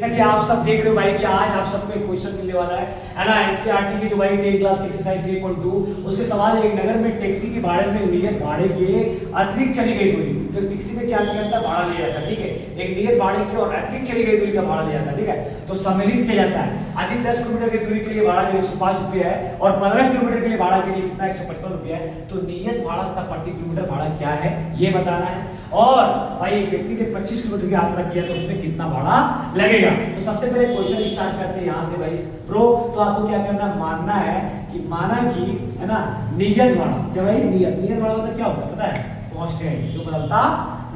कि आप सब देख रहे हो भाई कि आज आप सबको एक क्वेश्चन मिलने वाला है ना। एनसीईआरटी की जो भाई 10 क्लास की एक्सरसाइज 3.2 उसके सवाल एक नगर में टैक्सी के भाड़े में नियत भाड़े के अतिरिक्त चली गई दूरी, तो टैक्सी में क्या किया जाता है, भाड़ा लिया जाता है, ठीक है। एक नियत भाड़े की और अतिरिक्त चली गई दूरी का भाड़ा लिया जाता है, ठीक है। तो सम्मिलित किया जाता है। अधिक 10 किलोमीटर की दूरी के लिए भाड़ा जो 105 रुपये है और 15 किलोमीटर के लिए भाड़ा के लिए कितना 155 रुपये है। तो नियत भाड़ा तक प्रति किलोमीटर भाड़ा क्या है ये बताना है। और भाई एक व्यक्ति ने 25 किलोमीटर की यात्रा किया तो उसमें कितना भाड़ा लगेगा। तो सबसे पहले क्वेश्चन स्टार्ट करते हैं यहाँ से भाई प्रो। तो आपको क्या करना, मानना है कि माना कि है ना नियत भाड़ा, क्या भाई नियत भाड़ा मतलब क्या होता है पता है, कांस्टेंट जो बदलता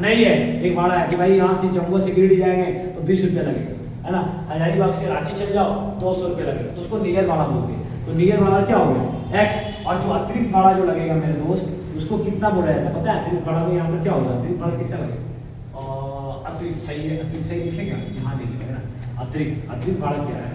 नहीं है। एक भाड़ा है कि भाई यहाँ से जम्मू से गिरिडीह जाएंगे तो 20 रुपया लगेगा, है ना। हजारीबाग से रांची चले जाओ 200 रुपया लगेगा, तो उसको नियत भाड़ा बोलते हैं। तो नियत भाड़ा क्या हो गया एक्स, और जो अतिरिक्त भाड़ा जो लगेगा मेरे दोस्त उसको कितना बोला जाता है पता है। अतिरिक्त भाड़ा में यहाँ पर क्या होगा, अतिरिक्त भाड़ा किससे लगेगा, अतिरिक्त सही है, अतिरिक्त सही लिखेगा यहाँ नहीं लिखेगा ना। अतिरिक्त भाड़ा क्या है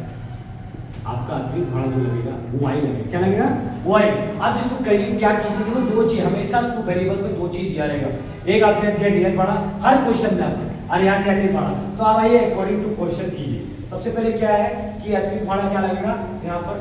आपका, अतिरिक्त भाड़ा जो लगेगा वो वाई लगेगा, क्या लगेगा वाई। आप इसको कहीं क्या कीजिए, देखो दो चीज हमेशा टू वेरिएबल्स में दो चीज दिया रहेगा। एक आपने दिया नियत भाड़ा हर क्वेश्चन में आपको, और यहाँ दिया अतिरिक्त भाड़ा। तो आप आइए अकॉर्डिंग टू क्वेश्चन कीजिए। सबसे पहले क्या है कि अतिरिक्त भाड़ा क्या लगेगा, यहाँ पर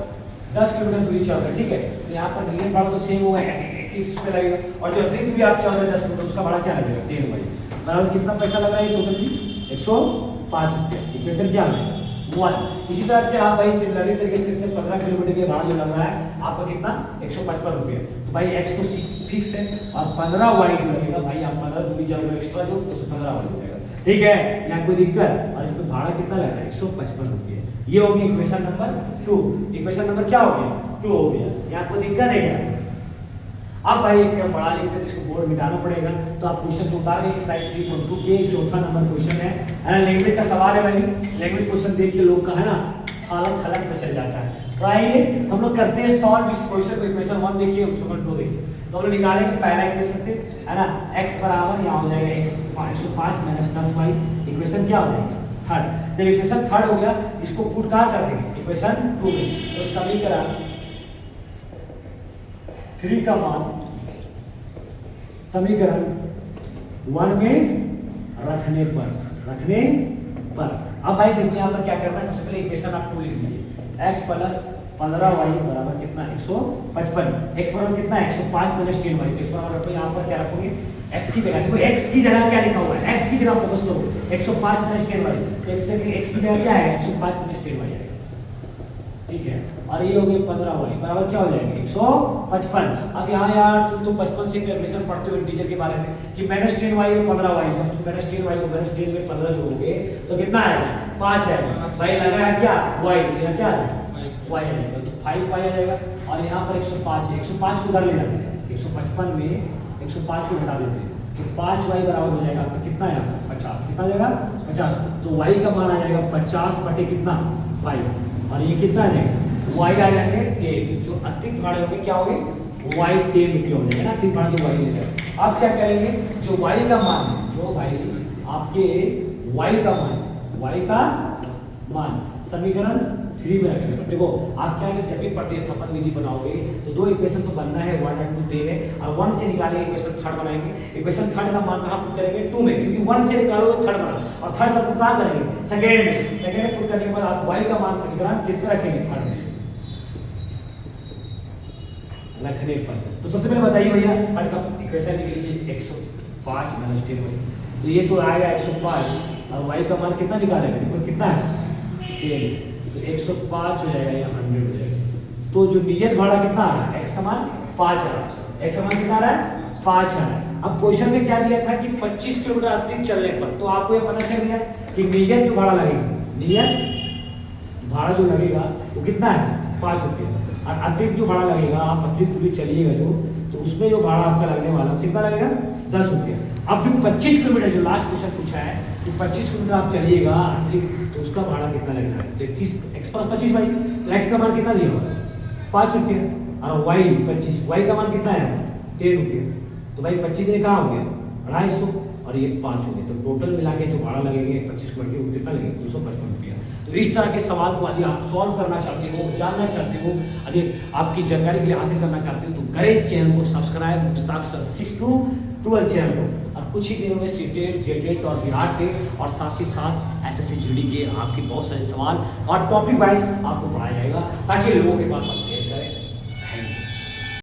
10 किलोमीटर दूरी चल रहा है, ठीक है। तो यहाँ पर नियत भाड़ा तो सेम होगा, 21 पे लगेगा, और जो अतिरिक्त दूरी आप चल रहे हैं 10 किलोमीटर उसका भाड़ा क्या लगेगा 10 भाई बराबर कितना पैसा लग रहा है टोटल की 105 रुपये। इक्वेशन क्या लगेगा 1। इसी तरह से आप भाई सिमिलरली तरीके से 15 किलोमीटर के भाड़ा जो लग रहा है आपका कितना 155 रुपये। तो भाई एक्स तो फिक्स है और 15 वाई जो लगेगा भाई आप 15 दूरी चल रहे एक्स्ट्रा जो तो 15 वाई हो जाएगा, ठीक है। यहाँ कोई दिक्कत, और इसमें भाड़ा कितना लग रहा है 155 रुपये। ये हो गया इक्वेशन नंबर 2। इक्वेशन नंबर क्या हो गया 2 हो गया। यहाँ कोई दिक्कत है क्या। अब भाई एक बड़ा लिखते हैं जिसको बोर्ड मिटाना पड़ेगा। तो आप क्वेश्चन को उतार एक्सरसाइज 3.2 के चौथा नंबर क्वेश्चन है ना। लैंग्वेज का सवाल है भाई, लैंग्वेज क्वेश्चन देख के लोग का है ना हालत हलक में चल जाता है। तो आइए हम लोग करते हैं सॉल्व इस क्वेश्चन को। इक्वेशन 1 देखिए, इक्वेशन 2 देखिए। तो हम लोग निकालेंगे पहला इक्वेशन से है ना, x बराबर यहाँ हो जाएगा x 105 माइनस 10y। इक्वेशन क्या हो जाएगा थर्ड। जब इक्वेशन थर्ड हो गया इसको पुट कहाँ कर देंगे इक्वेशन 2 में। तो समीकरण 3 का मान समीकरण 1 में रखने पर अब भाई देखो यहाँ पर क्या करना है। सबसे पहले इक्वेशन आप 2 लिख लीजिए, x प्लस 15y बराबर कितना 155। x बराबर कितना 105 माइनस 10y। तो x बराबर रखो, यहाँ पर क्या रखोगे x की जगह, देखो x की जगह क्या लिखा हुआ है, x की जगह फोकस करो 105 माइनस 10y। तो x की जगह क्या है 105 माइनस 10y है, ठीक है। और ये हो गया 15y बराबर क्या हो जाएगा 155। अब यहाँ यार तुम तो 55 से कैलकुलेशन पढ़ते हो इंटीजर के बारे में कि माइनस 10y और 15y। जब तुम माइनस 10y को माइनस 10 में 15 जोड़ोगे तो कितना आएगा 5 है भाई। लगा है क्या y, तो यहाँ क्या आएगा y आएगा, तो 5y आ जाएगा। और यहाँ पर 105 है, 105 को उधर ले जाते हैं, 155 में 105 को घटा देते हैं तो 5y बराबर हो जाएगा आपका कितना है 50। कितना आ जाएगा 50। तो y का मान आ जाएगा 50 बटे कितना 5, और ये कितना आ जाएगा y आ जाएंगे 10। जो अतिरिक्त भाड़े होंगे क्या होंगे y 10 रुपये हो जाएगा ना, अतिरिक्त भाड़ा जो y ले जाए। अब क्या करेंगे जो y का मान है, जो भाई आपके y का मान समीकरण 3 में रखेंगे। तो देखो आप क्या है जब भी प्रतिस्थापन विधि बनाओगे तो दो इक्वेशन तो बनना है 1 और 2 दे है, और 1 से निकालेंगे इक्वेशन थर्ड बनाएंगे। इक्वेशन थर्ड का मान कहाँ पुट करेंगे 2 में, क्योंकि 1 से निकालोगे थर्ड बना, और थर्ड का पुट कहाँ करेंगे सेकेंड में। सेकेंड में पुट करने के बाद आप y का मान समीकरण किस पे रखेंगे थर्ड में रखने पर। तो सबसे पहले बताइए भैया थर्ड का इक्वेशन लिख लीजिए 105 माइनस 10y। तो ये तो आएगा 105 और y का मान कितना निकालेंगे, देखो कितना है 10, तो 105 हो जाएगा या 100 हो जाएगा। तो जो नियत भाड़ा कितना आ रहा है x का मान 5 आ रहा है, x का मान कितना आ रहा है 5 आ रहा है। अब क्वेश्चन में क्या दिया था कि 25 किलोमीटर अतिरिक्त चलने पर, तो आपको ये पता चल गया कि नियत जो भाड़ा लगेगा, नियत भाड़ा जो लगेगा वो कितना है 5 रुपये, और अतिरिक्त जो भाड़ा लगेगा आप अतिरिक्त दूरी चलिएगा जो, तो उसमें जो भाड़ा आपका लगने वाला कितना लगेगा 10 रुपये। अब जो 25 किलोमीटर जो लास्ट क्वेश्चन पूछा है कि 25 किलोमीटर आप चलिएगा अतिरिक्त, तो उसका भाड़ा कितना लगेगा तो 21 x प्लस 25 भाई। तो x का मान कितना दिया हुआ 5 रुपये, और y 25, y का मान कितना है 10 रुपये। तो भाई 25 में कहाँ हो गया 250, और ये 5 हो गए। तो टोटल मिला के जो भाड़ा लगेंगे 25 किलोमीटर वो कितना लगेगा 255 रुपया। तो इस तरह के सवाल को यदि आप सॉल्व करना चाहते हो, जानना चाहते हो, यदि आपकी जानकारी के लिए हासिल करना चाहते हो तो करें चैनल को subscribe Mushtaq sir 6 to 12 channel को, और कुछ ही दिनों में सीटेट, जेटेट और बिहार टेट और साथ ही साथ एसएससी जीडी के आपके बहुत सारे सवाल और टॉपिक वाइज आपको पढ़ाया जाएगा ताकि लोगों के पास